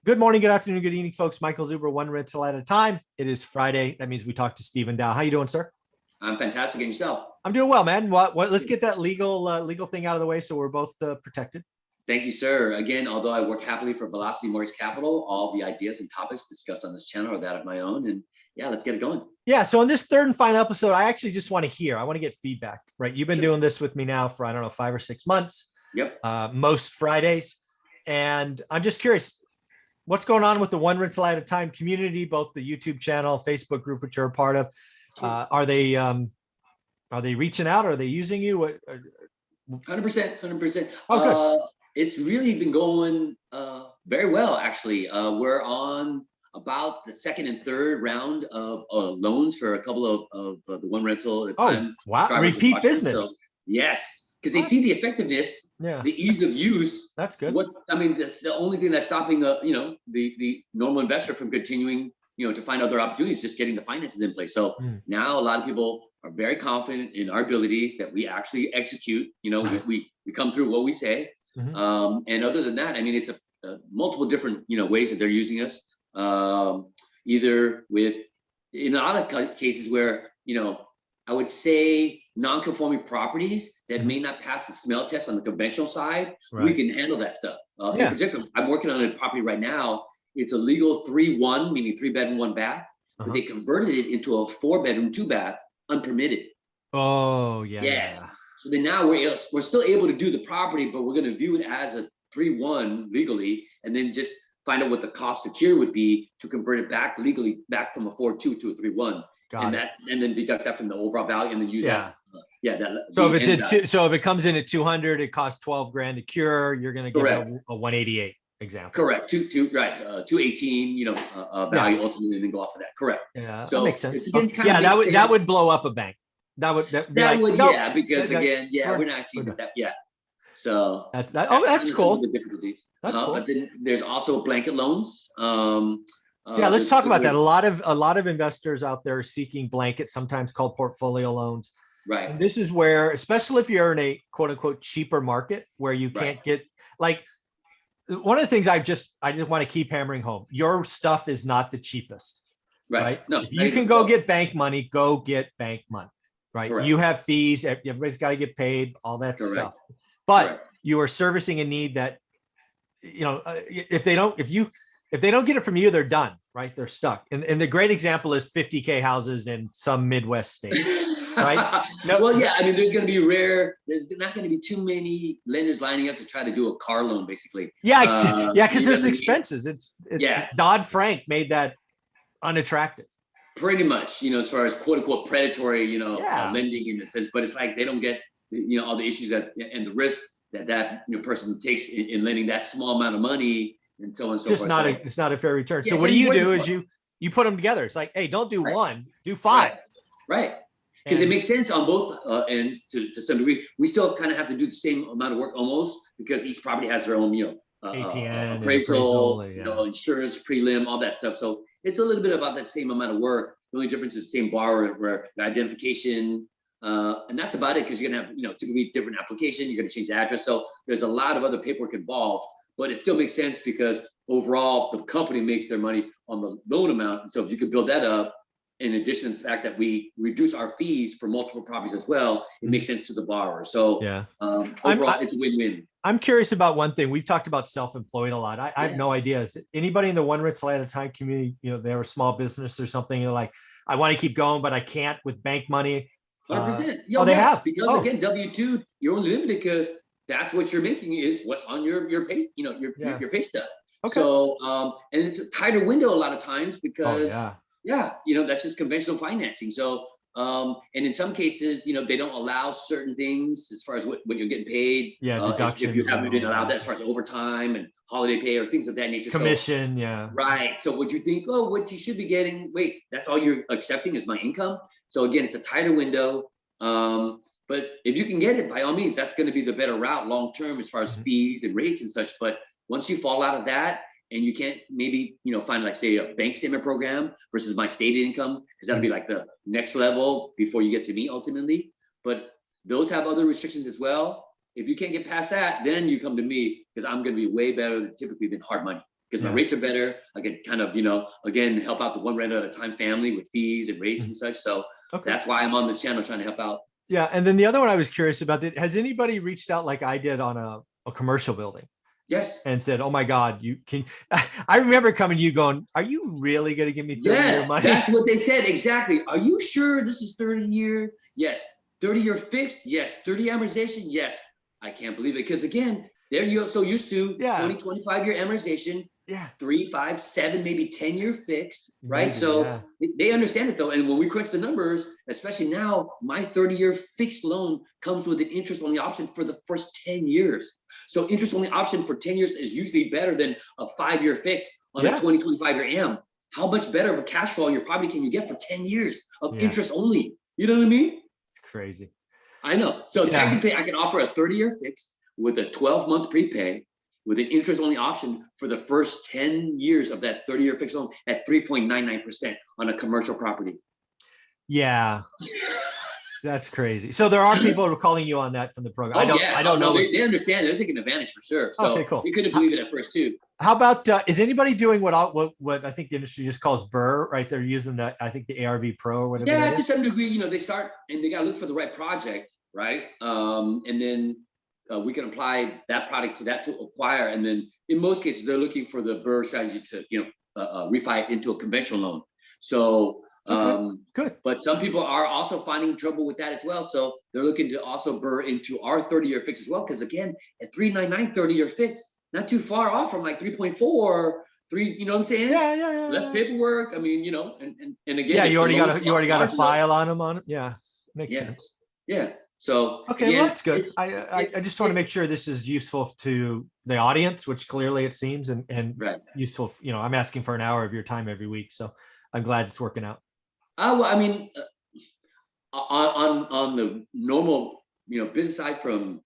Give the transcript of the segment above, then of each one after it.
Good morning, good afternoon, good evening, folks. Michael Zuber, one rental at a time. It is Friday. That means we talk to Stephen Dow. How you doing, sir? I'm fantastic. And yourself? I'm doing well, man. Let's get that legal thing out of the way so we're both protected. Thank you, sir. Again, although I work happily for Velocity Mortgage Capital, all the ideas and topics discussed on this channel are that of my own. And yeah, let's get it going. Yeah. So in this third and final episode, I actually just want to hear. I want to get feedback. Right? You've been doing this with me now for I don't know 5 or 6 months. Yep. Most Fridays, and I'm just curious. What's going on with the One Rental at a Time community, both the YouTube channel, Facebook group, which you're a part of? Are they reaching out? Are they using you? 100%. Oh, good. It's really been going very well, actually. We're on about the second and third round of loans for a couple of the One Rental at a Time. Oh, wow. Repeat business. So, yes. Because they see the effectiveness, the ease of use. That's good. That's the only thing that's stopping the normal investor from continuing, to find other opportunities, just getting the finances in place. So now a lot of people are very confident in our abilities that we actually execute. We come through what we say. And other than that, it's a multiple different ways that they're using us. Either in a lot of cases where I would say non-conforming properties that may not pass the smell test on the conventional side, we can handle that stuff. In particular, I'm working on a property right now. It's a legal 3-1, meaning 3-bedroom, 1 bath, but they converted it into a 4-bedroom, 2 bath, unpermitted. Oh, yeah. Yes. So then now we're still able to do the property, but we're going to view it as a 3-1 legally, and then just find out what the cost to cure would be to convert it back legally, back from a 4-2 to a 3-1. And then deduct that from the overall value and then use that. So if it comes in at 200, it costs 12 grand to cure. You're going to get a 188 example. Correct. 218, value ultimately, and then go off of that. Correct. Yeah, so that makes sense. That would blow up a bank. Because we're not seeing that. Yeah. So that's cool. The difficulties. That's cool. But then there's also blanket loans. Let's talk about that. A lot of investors out there are seeking blankets, sometimes called portfolio loans. Right. And this is where, especially if you're in a quote unquote cheaper market where you can't get, like, one of the things I just want to keep hammering home, your stuff is not the cheapest. Right. No, if you can go get bank money, go get bank money. Right. Correct. You have fees, everybody's got to get paid, all that stuff. But you are servicing a need that, if they don't get it from you, they're done, right? They're stuck. And the great example is 50K houses in some Midwest state, right? There's going to be there's not going to be too many lenders lining up to try to do a car loan, basically. Because there's expenses. Dodd-Frank made that unattractive. Pretty much, as far as quote unquote predatory, lending in a sense, but it's like they don't get, all the issues and the risk that person takes in lending that small amount of money. And so on and so forth. It's not a fair return. So what you do is you put them together. It's like, hey, don't do one, do 5. Right. Because it makes sense on both ends to some degree. We still kind of have to do the same amount of work almost, because each property has their own, APN, appraisal, insurance, prelim, all that stuff. So it's a little bit about that same amount of work. The only difference is the same borrower, where the identification, and that's about it, because you're gonna have, typically different application. You're gonna change the address. So there's a lot of other paperwork involved. But it still makes sense because overall the company makes their money on the loan amount. And so if you could build that up, in addition to the fact that we reduce our fees for multiple properties as well, it makes sense to the borrower. So overall, it's a win-win. I'm curious about one thing. We've talked about self-employed a lot. I have no idea. Is anybody in the One Rental at a Time community, they're a small business or something, like, I want to keep going, but I can't with bank money. 100%. They have. Because again, W-2, you're only limited because that's what you're making is what's on your pay, your pay stub. Okay. So, and it's a tighter window a lot of times because, that's just conventional financing. So, and in some cases, they don't allow certain things as far as what you're getting paid. Deductions. If you haven't been allowed that as far as overtime and holiday pay or things of that nature. Commission, Right. So what you think, what you should be getting, wait, that's all you're accepting is my income. So again, it's a tighter window. But if you can get it, by all means, that's going to be the better route long term as far as fees and rates and such. But once you fall out of that and you can't maybe find, like, say, a bank statement program versus my stated income, because that'll be like the next level before you get to me ultimately. But those have other restrictions as well. If you can't get past that, then you come to me, because I'm going to be way better than typically than hard money. because my rates are better. I can kind of, again, help out the one renter at a time family with fees and rates and such. So that's why I'm on the channel trying to help out. Yeah. And then the other one I was curious about, has anybody reached out like I did on a commercial building? Yes. And said, oh my God, you can, I remember coming to you going, are you really going to give me 30-year money? That's what they said. Exactly. Are you sure this is 30-year? Yes. 30-year fixed? Yes. 30 amortization? Yes. I can't believe it. Because again, they're so used to 20, 25-year amortization, 3, 5, 7, maybe 10-year fixed, right? Maybe, so they understand it though. And when we crunch the numbers, especially now, my 30-year fixed loan comes with an interest only option for the first 10 years. So interest only option for 10 years is usually better than a 5-year fix on a 20, 25-year AM. How much better of a cash flow on your property can you get for 10 years of interest only? You know what I mean? It's crazy. I know. So technically I can offer a 30-year fix with a 12-month prepay with an interest only option for the first 10 years of that 30-year fixed loan at 3.99% on a commercial property. Yeah. That's crazy. So there are people who are calling you on that from the program. I don't know. They understand. They're taking advantage for sure. So okay, cool. We couldn't believe it at first too. How about, is anybody doing what I think the industry just calls BRRRR, right? They're using I think the ARV Pro or whatever. Yeah, to some degree, they start and they got to look for the right project, right? And then we can apply that product to that to acquire. And then in most cases, they're looking for the BRRRR strategy to, refi into a conventional loan. So, good. But some people are also finding trouble with that as well. So they're looking to also BRRRR into our 30-year fix as well. Because again, at 3.99 30-year fix, not too far off from like 3.4, 3. You know what I'm saying? Yeah. Less paperwork. I mean, and again, yeah, you already got a file on them on it. Yeah, makes sense. Yeah. So okay, again, well, that's good. I just want to make sure this is useful to the audience, which clearly it seems, and useful. I'm asking for an hour of your time every week, so I'm glad it's working out. Well, I mean, on the normal, business side from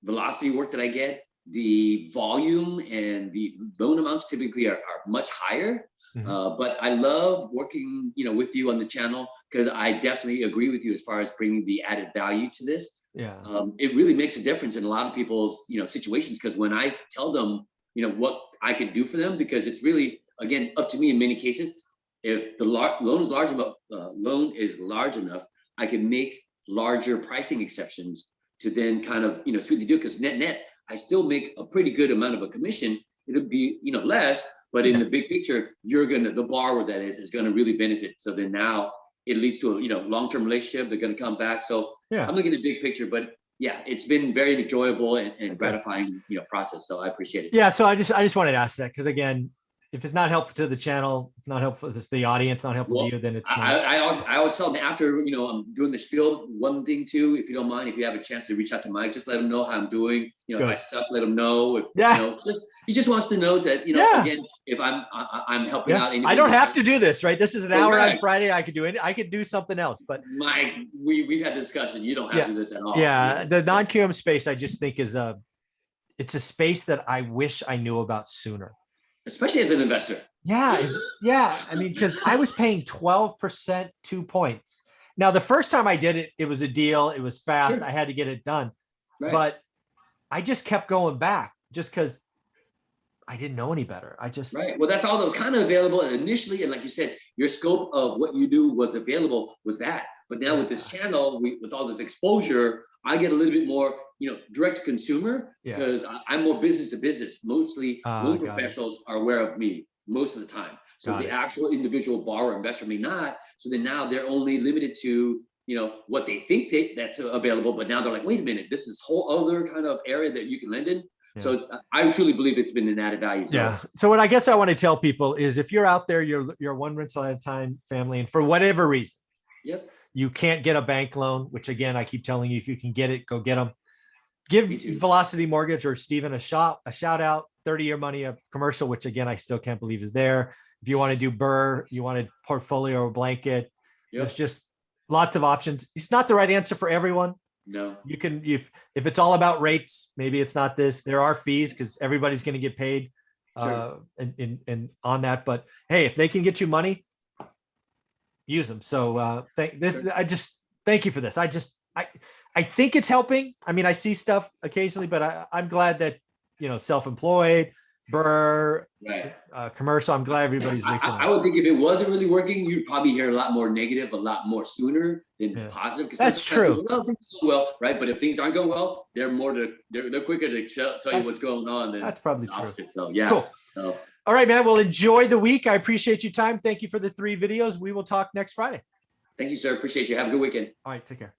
velocity work that I get, the volume and the loan amounts typically are much higher. But I love working, with you on the channel because I definitely agree with you as far as bringing the added value to this. Yeah. It really makes a difference in a lot of people's, situations, because when I tell them, what I can do for them, because it's really, again, up to me in many cases. If the loan is large enough, I can make larger pricing exceptions to then kind of, sweetly do, because net, I still make a pretty good amount of a commission. It'll be, less, but in the big picture, the borrower that is going to really benefit. So then now it leads to a, long-term relationship. They're going to come back. So I'm looking at the big picture, but yeah, it's been very enjoyable and gratifying, process. So I appreciate it. Yeah. So I just wanted to ask that, because again, if it's not helpful to the channel, it's not helpful to the audience, not helpful to you, then it's not. I always tell them after, I'm doing the spiel, one thing too, if you don't mind, if you have a chance to reach out to Mike, just let him know how I'm doing. If I suck, let him know. If he just wants to know that, again, if I'm helping out. I don't have to do this, right? This is an hour on Friday. I could do it. I could do something else, but Mike, we've had this discussion. You don't have to do this at all. Yeah. The non-QM space, I just think it's a space that I wish I knew about sooner. Especially as an investor. Yeah. I mean, because I was paying 12% 2 points. Now, the first time I did it, it was a deal. It was fast. I had to get it done. Right. But I just kept going back just because I didn't know any better. Right. Well, that's all that was kind of available initially. And like you said, your scope of what you do was available was that. But now with this channel, with all this exposure, I get a little bit more, direct to consumer, because I'm more business to business. Mostly loan professionals are aware of me most of the time. So the actual individual borrower investor may not. So then now they're only limited to, what they think that's available. But now they're like, wait a minute, this is whole other kind of area that you can lend in. Yeah. So I truly believe it's been an added value. So. Yeah. So what I guess I want to tell people is, if you're out there, you're one rental at a time family, and for whatever reason, you can't get a bank loan, which again, I keep telling you, if you can get it, go get them. Give Velocity Mortgage or Steven a shout out. 30-year money, a commercial, which again, I still can't believe is there. If you want to do BRRRR, you want a portfolio or blanket, there's just lots of options. It's not the right answer for everyone. No, you can, if it's all about rates, maybe it's not this. There are fees because everybody's going to get paid and on that. But hey, if they can get you money, use them. So I just thank you for this. I think it's helping. I mean, I see stuff occasionally, but I'm glad that, self-employed, Burr, Right. commercial. I'm glad everybody's reaching I out. would think if it wasn't really working, you'd probably hear a lot more negative, a lot more sooner than positive. Because that's true. Well, things are going well, right? But if things aren't going well, they're quicker to tell you what's going on than that's probably the true. opposite. So yeah. Cool. So, all right, man. Well, enjoy the week. I appreciate your time. Thank you for the 3 videos. We will talk next Friday. thank you, sir. Appreciate you. Have a good weekend. All right, take care.